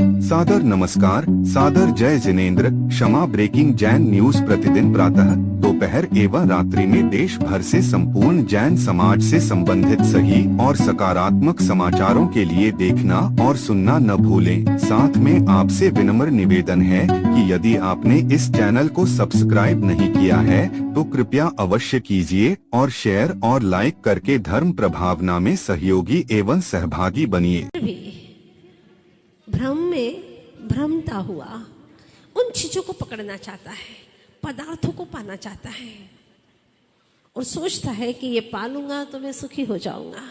सादर नमस्कार, सादर जय जिनेंद्र। क्षमा ब्रेकिंग जैन न्यूज प्रतिदिन प्रातः, दोपहर एवं रात्रि में देश भर से संपूर्ण जैन समाज से संबंधित सही और सकारात्मक समाचारों के लिए देखना और सुनना न भूलें। साथ में आपसे विनम्र निवेदन है कि यदि आपने इस चैनल को सब्सक्राइब नहीं किया है तो कृपया अवश्य कीजिए और शेयर और लाइक करके धर्म प्रभावना में सहयोगी एवं सहभागी बनिए। भ्रम में भ्रमता हुआ उन चीजों को पकड़ना चाहता है, पदार्थों को पाना चाहता है और सोचता है कि ये पालूंगा तो मैं सुखी हो जाऊंगा।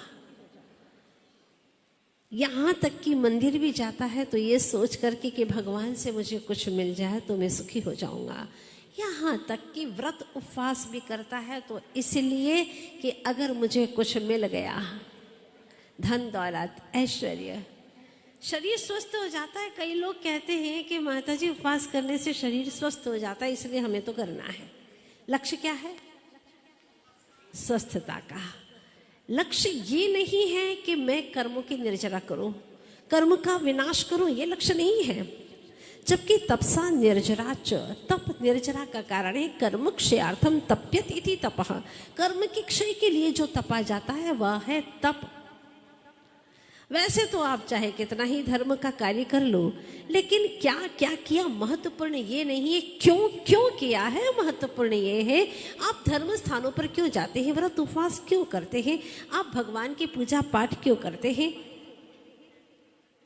यहां तक कि मंदिर भी जाता है तो ये सोच करके कि भगवान से मुझे कुछ मिल जाए तो मैं सुखी हो जाऊंगा। यहाँ तक कि व्रत उपवास भी करता है तो इसलिए कि अगर मुझे कुछ मिल गया, धन दौलत ऐश्वर्य, शरीर स्वस्थ हो जाता है। कई लोग कहते हैं कि माताजी उपवास करने से शरीर स्वस्थ हो जाता है, इसलिए हमें तो करना है। लक्ष्य क्या है? स्वस्थता का लक्ष्य ये नहीं है कि मैं कर्मों की निर्जरा करूं, कर्म का विनाश करूं, ये लक्ष्य नहीं है। जबकि तपसा निर्जराच, तप निर्जरा का कारण है कर्म क्षयार्थम तप्यत इति तपः। कर्म के क्षय के लिए जो तपा जाता है वह है तप। वैसे तो आप चाहे कितना ही धर्म का कार्य कर लो, लेकिन क्या क्या किया महत्वपूर्ण ये नहीं है, क्यों क्यों किया है महत्वपूर्ण ये है। आप धर्म स्थानों पर क्यों जाते हैं, व्रत उपवास क्यों करते हैं, आप भगवान की पूजा पाठ क्यों करते हैं।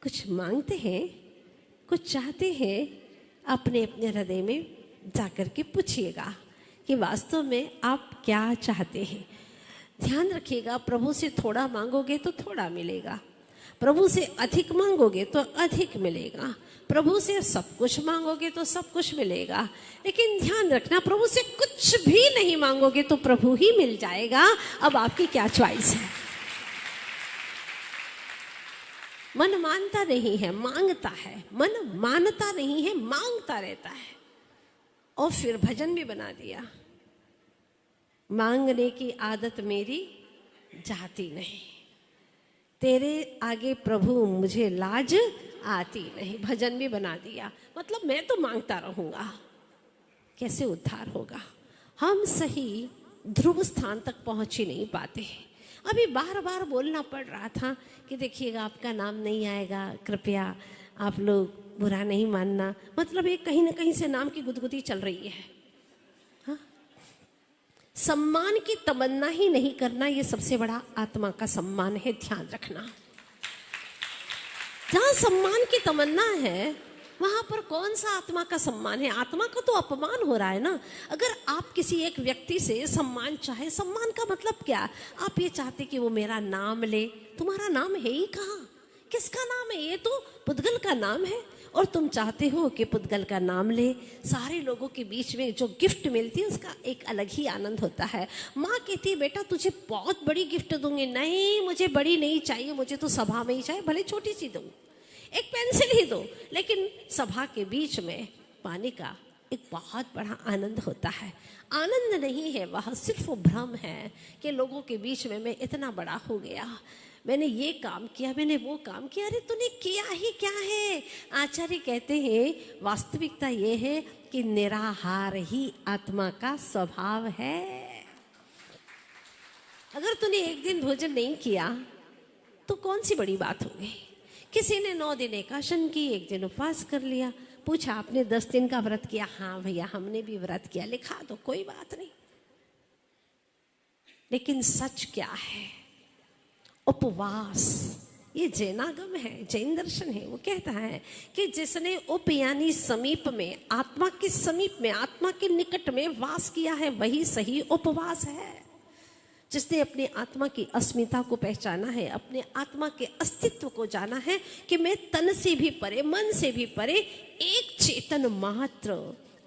कुछ मांगते हैं, कुछ चाहते हैं, अपने अपने हृदय में जाकर के पूछिएगा कि वास्तव में आप क्या चाहते हैं। ध्यान रखिएगा, प्रभु से थोड़ा मांगोगे तो थोड़ा मिलेगा, प्रभु से अधिक मांगोगे तो अधिक मिलेगा, प्रभु से सब कुछ मांगोगे तो सब कुछ मिलेगा। लेकिन ध्यान रखना, प्रभु से कुछ भी नहीं मांगोगे तो प्रभु ही मिल जाएगा। अब आपकी क्या चॉइस है। मन मानता नहीं है, मांगता है। मन मानता नहीं है, मांगता रहता है। और फिर भजन भी बना दिया, मांगने की आदत मेरी जाती नहीं, तेरे आगे प्रभु मुझे लाज आती नहीं। भजन भी बना दिया, मतलब मैं तो मांगता रहूंगा। कैसे उद्धार होगा। हम सही ध्रुव स्थान तक पहुंच ही नहीं पाते हैं। अभी बार बार बोलना पड़ रहा था कि देखिएगा आपका नाम नहीं आएगा, कृपया आप लोग बुरा नहीं मानना। मतलब ये कहीं ना कहीं से नाम की गुदगुदी चल रही है। हाँ? सम्मान की तमन्ना ही नहीं करना, ये सबसे बड़ा आत्मा का सम्मान है। ध्यान रखना, जहां सम्मान की तमन्ना है वहां पर कौन सा आत्मा का सम्मान है। आत्मा का तो अपमान हो रहा है ना। अगर आप किसी एक व्यक्ति से सम्मान चाहे, सम्मान का मतलब क्या? आप ये चाहते कि वो मेरा नाम ले, तुम्हारा नाम है ही कहाँ, किसका नाम है? ये तो पुद्गल का नाम है और तुम चाहते हो कि पुद्गल का नाम ले। सारे लोगों के बीच में जो गिफ्ट मिलती है उसका एक अलग ही आनंद होता है। माँ कहती है बेटा तुझे बहुत बड़ी गिफ्ट दूंगी। नहीं, मुझे बड़ी नहीं चाहिए, मुझे तो सभा में ही चाहिए, भले छोटी सी दो, एक पेंसिल ही दो, लेकिन सभा के बीच में पाने का एक बहुत बड़ा आनंद होता है। आनंद नहीं है वह, सिर्फ भ्रम है कि लोगों के बीच में मैं इतना बड़ा हो गया, मैंने ये काम किया, मैंने वो काम किया। अरे तूने किया ही क्या है। आचार्य कहते हैं वास्तविकता ये है कि निराहार ही आत्मा का स्वभाव है। अगर तूने एक दिन भोजन नहीं किया तो कौन सी बड़ी बात हो गई। किसी ने 9 दिन एकादशी की, एक दिन उपवास कर लिया, पूछा आपने 10 दिन का व्रत किया? हाँ भैया हमने भी व्रत किया। लिखा तो कोई बात नहीं। लेकिन सच क्या है? उपवास ये जैनागम है, जैन दर्शन है। वो कहता है कि जिसने उप यानी समीप में, आत्मा के समीप में, आत्मा के निकट में वास किया है वही सही उपवास है। जिसने अपनी आत्मा की अस्मिता को पहचाना है, अपने आत्मा के अस्तित्व को जाना है कि मैं तन से भी परे, मन से भी परे एक चेतन मात्र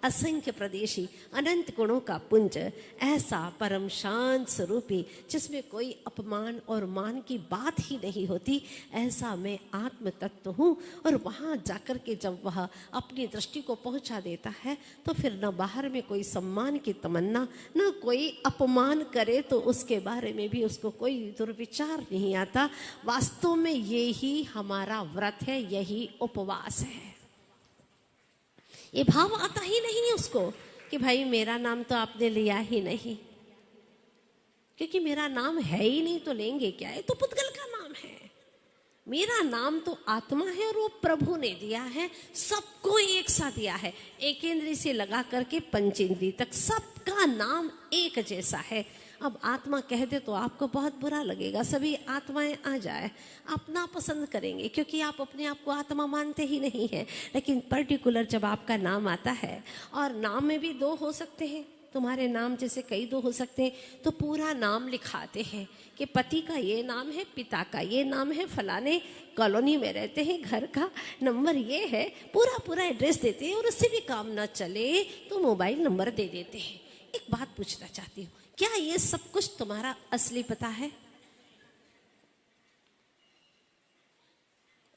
असंख्य प्रदेशी, अनंत गुणों का पुंज, ऐसा परम शांत स्वरूपी जिसमें कोई अपमान और मान की बात ही नहीं होती, ऐसा मैं आत्म तत्व हूँ। और वहाँ जाकर के जब वह अपनी दृष्टि को पहुँचा देता है तो फिर न बाहर में कोई सम्मान की तमन्ना, न कोई अपमान करे तो उसके बारे में भी उसको कोई दुर्विचार नहीं आता। वास्तव में यही हमारा व्रत है, यही उपवास है। ये भाव आता ही नहीं है उसको कि भाई मेरा नाम तो आपने लिया ही नहीं, क्योंकि मेरा नाम है ही नहीं तो लेंगे क्या, है तो पुद्गल का नाम है। मेरा नाम तो आत्मा है और वो प्रभु ने दिया है, सबको एक साथ दिया है, एक इंद्री से लगा करके पंचेंद्री तक सबका नाम एक जैसा है। अब आत्मा कह दे तो आपको बहुत बुरा लगेगा, सभी आत्माएं आ जाए आप ना पसंद करेंगे, क्योंकि आप अपने आप को आत्मा मानते ही नहीं है। लेकिन पर्टिकुलर जब आपका नाम आता है, और नाम में भी दो हो सकते हैं, तुम्हारे नाम जैसे कई दो हो सकते हैं, तो पूरा नाम लिखाते हैं कि पति का ये नाम है, पिता का ये नाम है, फलाने कॉलोनी में रहते हैं, घर का नंबर ये है, पूरा पूरा एड्रेस देते हैं। और उससे भी काम ना चले तो मोबाइल नंबर दे देते हैं। एक बात पूछना चाहती हूँ, क्या ये सब कुछ तुम्हारा असली पता है?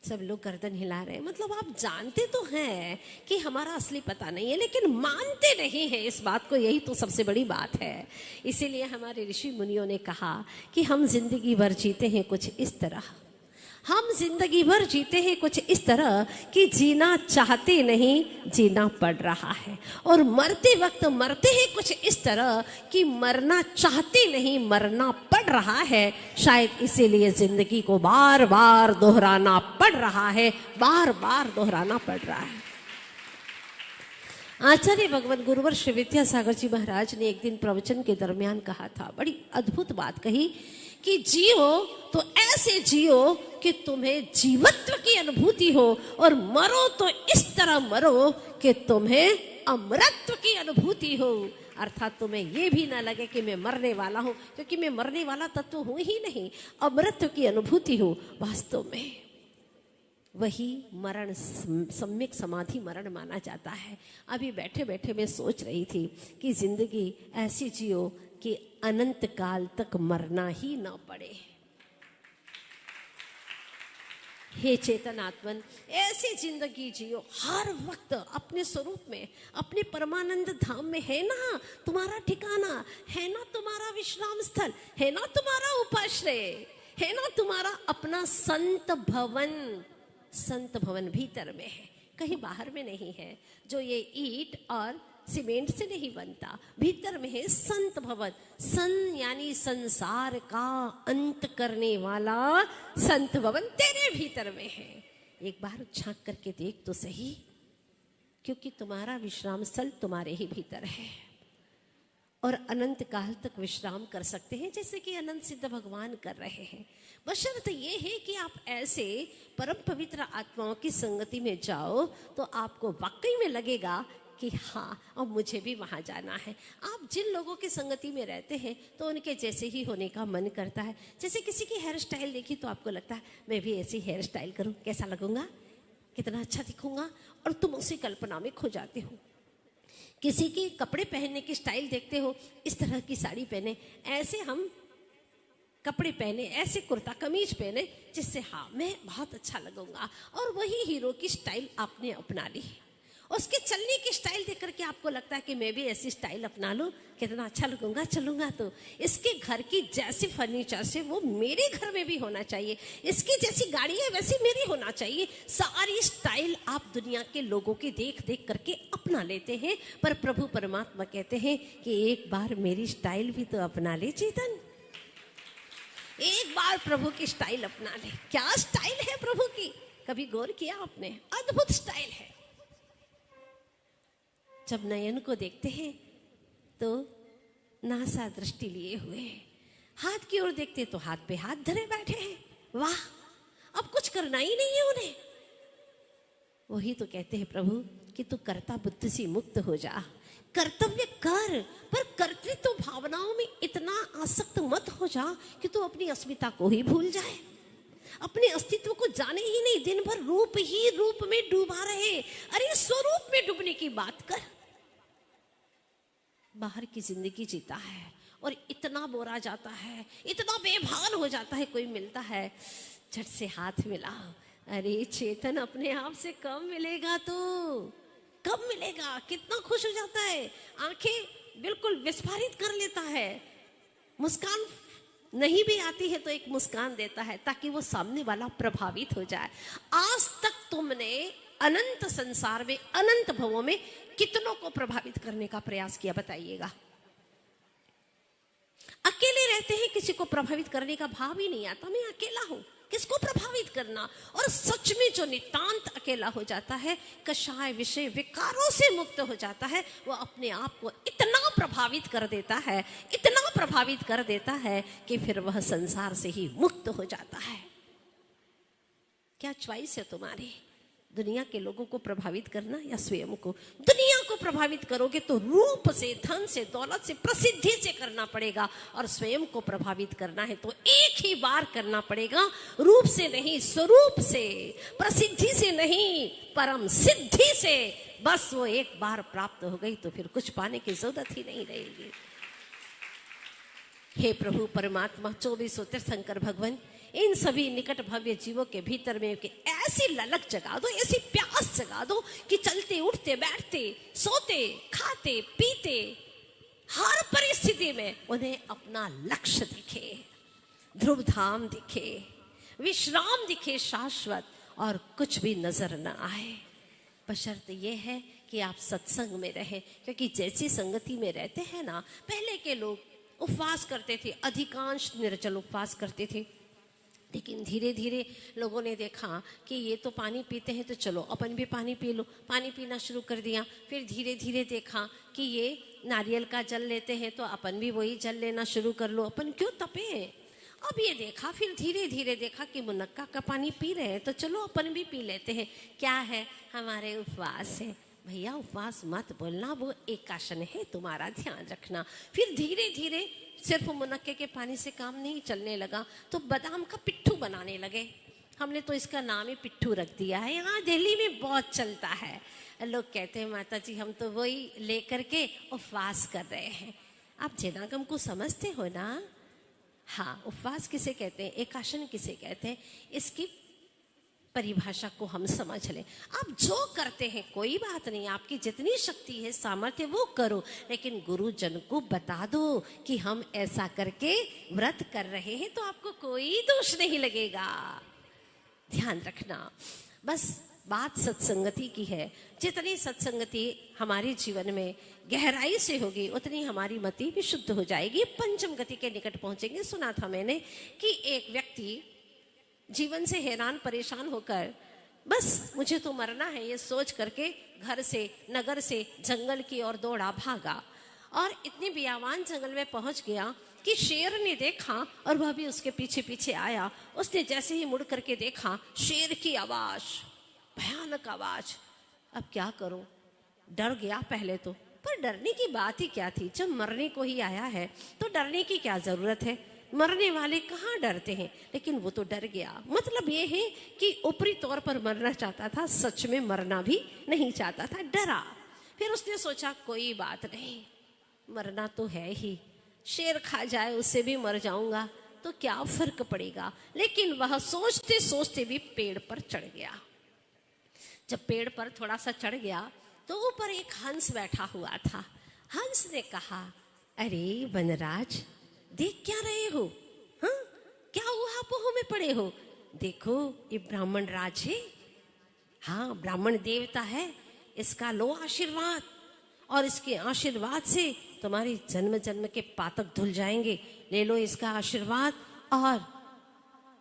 सब लोग गर्दन हिला रहे हैं, मतलब आप जानते तो हैं कि हमारा असली पता नहीं है, लेकिन मानते नहीं हैं इस बात को, यही तो सबसे बड़ी बात है। इसीलिए हमारे ऋषि मुनियों ने कहा कि हम जिंदगी भर जीते हैं कुछ इस तरह, हम जिंदगी भर जीते हैं कुछ इस तरह कि जीना चाहते नहीं, जीना पड़ रहा है। और मरते वक्त मरते हैं कुछ इस तरह कि मरना चाहते नहीं, मरना पड़ रहा है। शायद इसीलिए जिंदगी को बार बार दोहराना पड़ रहा है, बार बार दोहराना पड़ रहा है। आचार्य भगवत गुरुवर श्री विद्यासागर जी महाराज ने एक दिन प्रवचन के दरमियान कहा था, बड़ी अद्भुत बात कही कि जियो तो ऐसे जियो कि तुम्हें जीवत्व की अनुभूति हो, और मरो तो इस तरह मरो कि तुम्हें अमरत्व की अनुभूति हो। अर्थात तुम्हें ये भी ना लगे कि मैं मरने वाला हूं, क्योंकि मैं मरने वाला तत्व हूं ही नहीं, अमरत्व की अनुभूति हो। वास्तव में वही मरण सम्यक समाधि मरण माना जाता है। अभी बैठे बैठे मैं सोच रही थी कि जिंदगी ऐसी जियो कि अनंत काल तक मरना ही ना पड़े। हे चेतन आत्मन, ऐसी जिंदगी जियो, हर वक्त अपने स्वरूप में, अपने परमानंद धाम में है ना तुम्हारा ठिकाना, है ना तुम्हारा विश्राम स्थल, है ना तुम्हारा उपाश्रय, है ना तुम्हारा अपना संत भवन। संत भवन भीतर में है, कहीं बाहर में नहीं है, जो ये ईंट और सीमेंट से नहीं बनता, भीतर में है संत भवन। सन यानी संसार का अंत करने वाला संत भवन तेरे भीतर में है। एक बार झांक करके देख तो सही, क्योंकि तुम्हारा विश्राम स्थल तुम्हारे ही भीतर है, और अनंत काल तक विश्राम कर सकते हैं, जैसे कि अनंत सिद्ध भगवान कर रहे हैं। बशर्ते ये है कि आप ऐसे परम पवित्र आत्माओं की संगति में जाओ तो आपको वाकई में लगेगा कि हाँ, अब मुझे भी वहाँ जाना है। आप जिन लोगों की संगति में रहते हैं तो उनके जैसे ही होने का मन करता है। जैसे किसी की हेयर स्टाइल देखी तो आपको लगता है मैं भी ऐसी हेयर स्टाइल करूँ, कैसा लगूंगा, कितना अच्छा दिखूंगा, और तुम उसी कल्पना में खो जाते हो। किसी की कपड़े पहनने की स्टाइल देखते हो, इस तरह की साड़ी पहने, ऐसे हम कपड़े पहने, ऐसे कुर्ता कमीज पहने जिससे हाँ मैं बहुत अच्छा लगूंगा, और वही हीरो की स्टाइल आपने अपना ली। उसके चलने की स्टाइल देख करके आपको लगता है कि मैं भी ऐसी स्टाइल अपना लूं, कितना अच्छा लगूंगा चलूंगा तो। इसके घर की जैसी फर्नीचर से वो मेरे घर में भी होना चाहिए, इसकी जैसी गाड़ी है वैसी मेरी होना चाहिए। सारी स्टाइल आप दुनिया के लोगों की देख देख करके अपना लेते हैं, पर प्रभु परमात्मा कहते हैं कि एक बार मेरी स्टाइल भी तो अपना ले चेतन, एक बार प्रभु की स्टाइल अपना ले। क्या स्टाइल है प्रभु की, कभी गौर किया आपने? अद्भुत स्टाइल है। जब नयन को देखते हैं तो नासा दृष्टि लिए हुए हैं, हाथ की ओर देखते तो हाथ पे हाथ धरे बैठे हैं। वाह, अब कुछ करना ही नहीं है उन्हें। वही तो कहते हैं प्रभु कि तू कर्ता बुद्धि से मुक्त हो जा, कर्तव्य कर, पर कर्तृत्व भावनाओं में इतना आसक्त मत हो जा कि तू अपनी अस्मिता को ही भूल जाए, अपने अस्तित्व को जाने ही नहीं, दिन भर रूप ही रूप में डूबा रहे। अरे स्वरूप में डूबने की बात कर। बाहर की जिंदगी जीता है और इतना बोरा जाता है, इतना बेभान हो जाता है, कोई मिलता है झट से हाथ मिला, अरे चेतन अपने आप से कब मिलेगा, तो कब मिलेगा, कितना खुश हो जाता है, आंखें बिल्कुल विस्फारित कर लेता है, मुस्कान नहीं भी आती है तो एक मुस्कान देता है ताकि वो सामने वाला प्रभावित हो जाए। आज तक तुमने अनंत संसार में, अनंत भवों में कितनों को प्रभावित करने का प्रयास किया, बताइएगा। अकेले रहते हैं, किसी को प्रभावित करने का भाव ही नहीं आता, मैं अकेला हूं, किसको प्रभावित करना। और सच में जो नितांत अकेला हो जाता है, कषाय विषय विकारों से मुक्त हो जाता है, वो अपने आप को इतना प्रभावित कर देता है, इतना प्रभावित कर देता है कि फिर वह संसार से ही मुक्त हो जाता है। क्या चॉइस है तुम्हारी, दुनिया के लोगों को प्रभावित करना या स्वयं को? दुनिया को प्रभावित करोगे तो रूप से, धन से, दौलत से, प्रसिद्धि से करना पड़ेगा, और स्वयं को प्रभावित करना है तो एक ही बार करना पड़ेगा, रूप से नहीं, स्वरूप से, प्रसिद्धि से नहीं, परम सिद्धि से। बस वो एक बार प्राप्त हो गई तो फिर कुछ पाने की जरूरत ही नहीं रहेगी। हे प्रभु परमात्मा, 24 तीर्थंकर भगवान, इन सभी निकट भव्य जीवों के भीतर में ऐसी ललक जगा दो, ऐसी प्यास जगा दो कि चलते उठते बैठते सोते खाते पीते हर परिस्थिति में उन्हें अपना लक्ष्य दिखे, ध्रुव धाम दिखे, विश्राम दिखे शाश्वत, और कुछ भी नजर न आए। बशर्ते ये है कि आप सत्संग में रहें, क्योंकि जैसी संगति में रहते हैं ना, पहले के लोग उपवास करते थे, अधिकांश निर्जल उपवास करते थे, लेकिन धीरे धीरे लोगों ने देखा कि ये तो पानी पीते हैं तो चलो अपन भी पानी पी लो, पानी पीना शुरू कर दिया। फिर धीरे धीरे देखा कि ये नारियल का जल लेते हैं तो अपन भी वही जल लेना शुरू कर लो, अपन क्यों तपे। अब ये देखा, फिर धीरे धीरे देखा कि मुनक्का का पानी पी रहे हैं तो चलो अपन भी पी लेते हैं, क्या है, हमारे उपवास है। भैया उपवास मत बोलना, वो एकाशन है, तुम्हारा ध्यान रखना। फिर धीरे धीरे सिर्फ मुनक्के के पानी से काम नहीं चलने लगा तो बादाम का पिट्ठू बनाने लगे। हमने तो इसका नाम ही पिट्ठू रख दिया है, यहाँ दिल्ली में बहुत चलता है। लोग कहते हैं माता जी हम तो वही लेकर के उपवास कर रहे हैं। आप जनागम को समझते हो ना? हाँ, उपवास किसे कहते हैं, एकाशन किसे कहते हैं, इसकी परिभाषा को हम समझ लें। आप जो करते हैं कोई बात नहीं, आपकी जितनी शक्ति है, सामर्थ्य, वो करो, लेकिन गुरुजन को बता दो कि हम ऐसा करके व्रत कर रहे हैं, तो आपको कोई दोष नहीं लगेगा। ध्यान रखना, बस बात सत्संगति की है। जितनी सत्संगति हमारे जीवन में गहराई से होगी उतनी हमारी मति भी शुद्ध हो जाएगी, पंचम गति के निकट पहुंचेंगे। सुना था मैंने कि एक व्यक्ति जीवन से हैरान परेशान होकर बस मुझे तो मरना है ये सोच करके घर से, नगर से जंगल की ओर दौड़ा भागा, और इतने बियावान जंगल में पहुंच गया कि शेर ने देखा और वह भी उसके पीछे पीछे आया। उसने जैसे ही मुड़ करके देखा, शेर की आवाज, भयानक आवाज। अब क्या करूं, डर गया पहले तो, पर डरने की बात ही क्या थी, जब मरने को ही आया है तो डरने की क्या जरूरत है, मरने वाले कहाँ डरते हैं। लेकिन वो तो डर गया। मतलब ये है कि ऊपरी तौर पर मरना चाहता था, सच में मरना भी नहीं चाहता था, डरा। फिर उसने सोचा कोई बात नहीं, मरना तो है ही, शेर खा जाए उससे भी मर जाऊंगा तो क्या फर्क पड़ेगा। लेकिन वह सोचते सोचते भी पेड़ पर चढ़ गया। जब पेड़ पर थोड़ा सा चढ़ गया तो ऊपर एक हंस बैठा हुआ था। हंस ने कहा, अरे वनराज, देख क्या रहे हो, हाँ क्या हुआ, पोह में पड़े हो, देखो ये ब्राह्मण राज है, हाँ ब्राह्मण देवता है, इसका लो आशीर्वाद, और इसके आशीर्वाद से तुम्हारी जन्म जन्म के पातक धुल जाएंगे। ले लो इसका आशीर्वाद और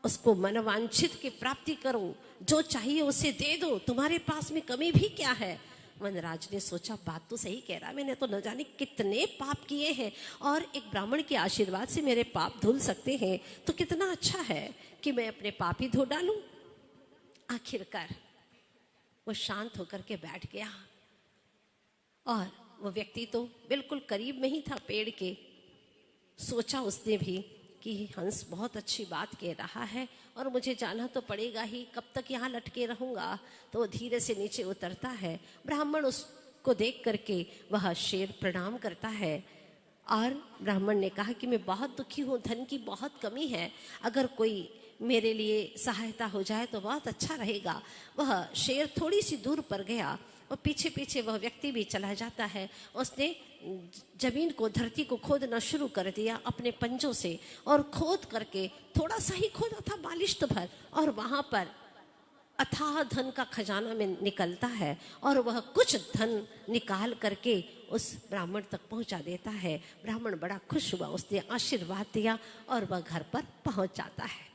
उसको मनवांछित की प्राप्ति करो, जो चाहिए उसे दे दो, तुम्हारे पास में कमी भी क्या है। वनराज ने सोचा बात तो सही कह रहा है, मैंने तो न जाने कितने पाप किए हैं और एक ब्राह्मण के आशीर्वाद से मेरे पाप धुल सकते हैं, तो कितना अच्छा है कि मैं अपने पाप ही धो डालूं। आखिरकार वो शांत होकर के बैठ गया, और वो व्यक्ति तो बिल्कुल करीब में ही था पेड़ के। सोचा उसने भी कि हंस बहुत अच्छी बात कह रहा है और मुझे जाना तो पड़ेगा ही, कब तक यहाँ लटके रहूंगा। तो वो धीरे से नीचे उतरता है। ब्राह्मण उस को देख करके वह शेर प्रणाम करता है और ब्राह्मण ने कहा कि मैं बहुत दुखी हूँ, धन की बहुत कमी है, अगर कोई मेरे लिए सहायता हो जाए तो बहुत अच्छा रहेगा। वह शेर थोड़ी सी दूर पर गया और पीछे पीछे वह व्यक्ति भी चला जाता है। उसने जमीन को, धरती को खोदना शुरू कर दिया अपने पंजों से और खोद करके, थोड़ा सा ही खोदा था बालिश्त भर, और वहां पर अथाह धन का खजाना में निकलता है और वह कुछ धन निकाल करके उस ब्राह्मण तक पहुंचा देता है। ब्राह्मण बड़ा खुश हुआ, उसने आशीर्वाद दिया और वह घर पर पहुंच जाता है।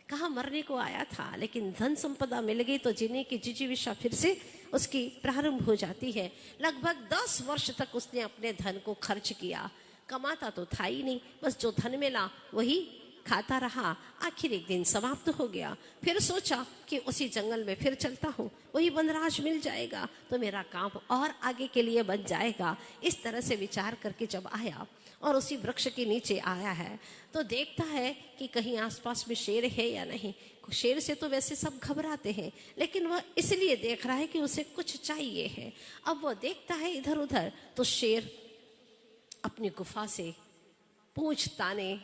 कहाँ मरने को आया था, लेकिन धन संपदा मिल गई तो जीने की जिजीविषा फिर से उसकी प्रारंभ हो जाती है। लगभग 10 वर्ष तक उसने अपने धन को खर्च किया, कमाता तो था ही नहीं, बस जो धन मिला वही खाता रहा। आखिर एक दिन समाप्त हो गया। फिर सोचा कि उसी जंगल में फिर चलता हूँ, वही वनराज मिल जाएगा तो मेरा काम और आगे के लिए बन जाएगा। इस तरह से विचार करके जब आया और उसी वृक्ष के नीचे आया है तो देखता है कि कहीं आसपास में शेर है या नहीं। शेर से तो वैसे सब घबराते हैं, लेकिन वह इसलिए देख रहा है कि उसे कुछ चाहिए है। अब वह देखता है इधर उधर तो शेर अपनी गुफा से पूंछ ताने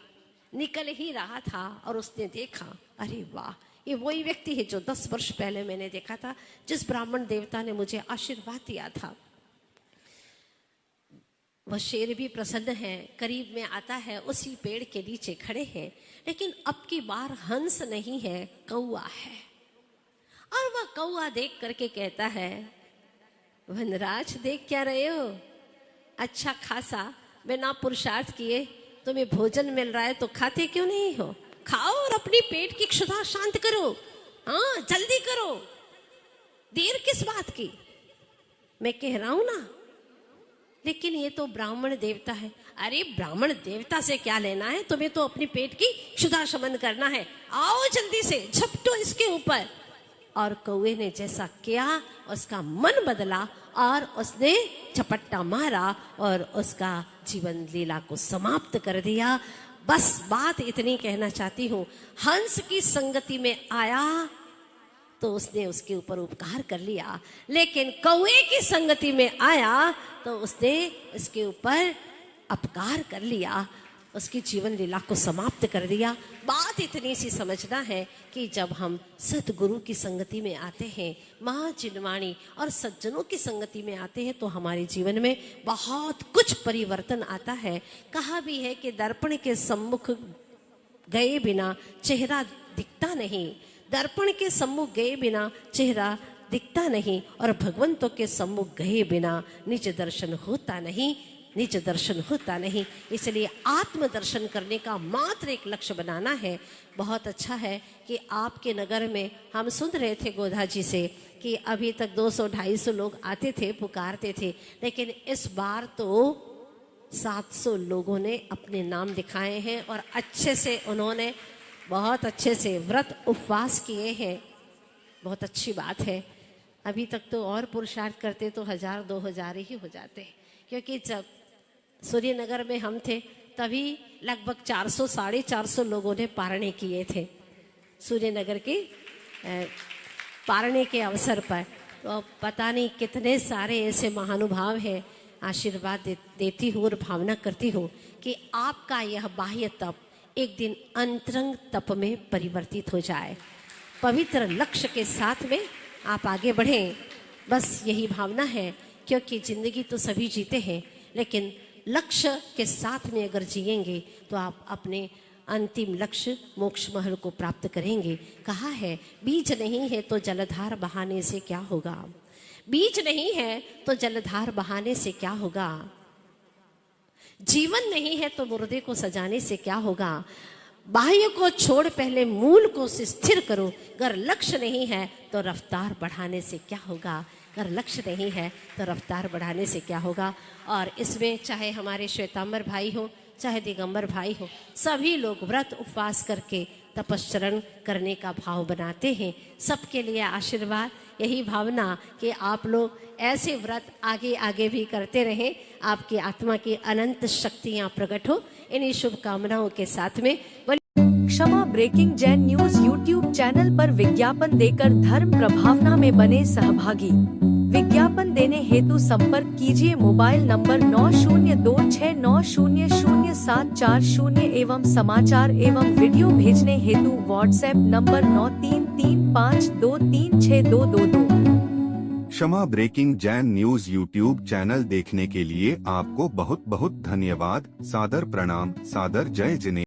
निकल ही रहा था और उसने देखा, अरे वाह, ये वही व्यक्ति है जो 10 वर्ष पहले मैंने देखा था, जिस ब्राह्मण देवता ने मुझे आशीर्वाद दिया था। वह शेर भी प्रसन्न है, करीब में आता है, उसी पेड़ के नीचे खड़े हैं, लेकिन अब की बार हंस नहीं है, कौआ है। और वह कौआ देख करके कहता है, वनराज देख क्या रहे हो, अच्छा खासा बिना पुरुषार्थ किए तुम्हें भोजन मिल रहा है तो खाते क्यों नहीं हो? खाओ और अपनी पेट की क्षुधा शांत करो। हाँ, जल्दी करो, देर किस बात की? मैं कह रहा हूं ना। लेकिन ये तो ब्राह्मण देवता है। अरे ब्राह्मण देवता से क्या लेना है, तुम्हें तो अपनी पेट की क्षुधा शमन करना है। आओ जल्दी से, झपटो इसके ऊपर। और कौए ने जैसा किया उसका मन बदला और उसने झपट्टा मारा और उसका जीवन लीला को समाप्त कर दिया। बस बात इतनी कहना चाहती हूँ, हंस की संगति में आया तो उसने उसके ऊपर उपकार कर लिया, लेकिन कौए की संगति में आया तो उसने इसके ऊपर अपकार कर लिया, उसकी जीवन लीला को समाप्त कर दिया। बात इतनी सी समझना है कि जब हम सतगुरु की संगति में आते हैं, माँ जिनवाणी और सज्जनों की संगति में आते हैं, तो हमारे जीवन में बहुत कुछ परिवर्तन आता है। कहा भी है कि दर्पण के सम्मुख गए बिना चेहरा दिखता नहीं, दर्पण के सम्मुख गए बिना चेहरा दिखता नहीं, और भगवंतों के सम्मुख गए बिना निज दर्शन होता नहीं, निज दर्शन होता नहीं। इसलिए आत्म दर्शन करने का मात्र एक लक्ष्य बनाना है। बहुत अच्छा है कि आपके नगर में हम सुन रहे थे गोधा जी से कि अभी तक 200-250 लोग आते थे, पुकारते थे, लेकिन इस बार तो 700 लोगों ने अपने नाम दिखाए हैं और अच्छे से उन्होंने बहुत अच्छे से व्रत उपवास किए हैं। बहुत अच्छी बात है। अभी तक तो और पुरुषार्थ करते तो 1000-2000 ही हो जाते, क्योंकि जब सूर्यनगर में हम थे तभी लगभग 400-450 लोगों ने पारणे किए थे सूर्यनगर के पारणे के अवसर पर। तो पता नहीं कितने सारे ऐसे महानुभाव हैं। आशीर्वाद देती हूँ और भावना करती हूँ कि आपका यह बाह्य तप एक दिन अंतरंग तप में परिवर्तित हो जाए। पवित्र लक्ष्य के साथ में आप आगे बढ़ें, बस यही भावना है। क्योंकि जिंदगी तो सभी जीते हैं, लेकिन लक्ष्य के साथ में अगर जिएंगे तो आप अपने अंतिम लक्ष्य मोक्ष महल को प्राप्त करेंगे। कहा है, बीज नहीं है तो जलधार बहाने से क्या होगा, बीज नहीं है तो जलधार बहाने से क्या होगा, जीवन नहीं है तो मुर्दे को सजाने से क्या होगा। बाह्य को छोड़ पहले मूल को स्थिर करो। अगर लक्ष्य नहीं है तो रफ्तार बढ़ाने से क्या होगा, अगर लक्ष्य नहीं है तो रफ्तार बढ़ाने से क्या होगा। और इसमें चाहे हमारे श्वेतांबर भाई हो, चाहे दिगंबर भाई हो, सभी लोग व्रत उपवास करके तपश्चरण करने का भाव बनाते हैं। सबके लिए आशीर्वाद, यही भावना कि आप लोग ऐसे व्रत आगे आगे भी करते रहें, आपकी आत्मा की अनंत शक्तियाँ प्रकट हो। इन्हीं शुभकामनाओं के साथ में Kshama breaking Jain news YouTube channel पर विज्ञापन देकर धर्म प्रभावना में बने सहभागी। विज्ञापन देने हेतु संपर्क कीजिए मोबाइल नंबर 9026900740 एवं समाचार एवं वीडियो भेजने हेतु WhatsApp number 9335236222। Kshama breaking Jain news YouTube channel देखने के लिए आपको बहुत बहुत धन्यवाद। सादर प्रणाम, सादर जय जिनेंद्र।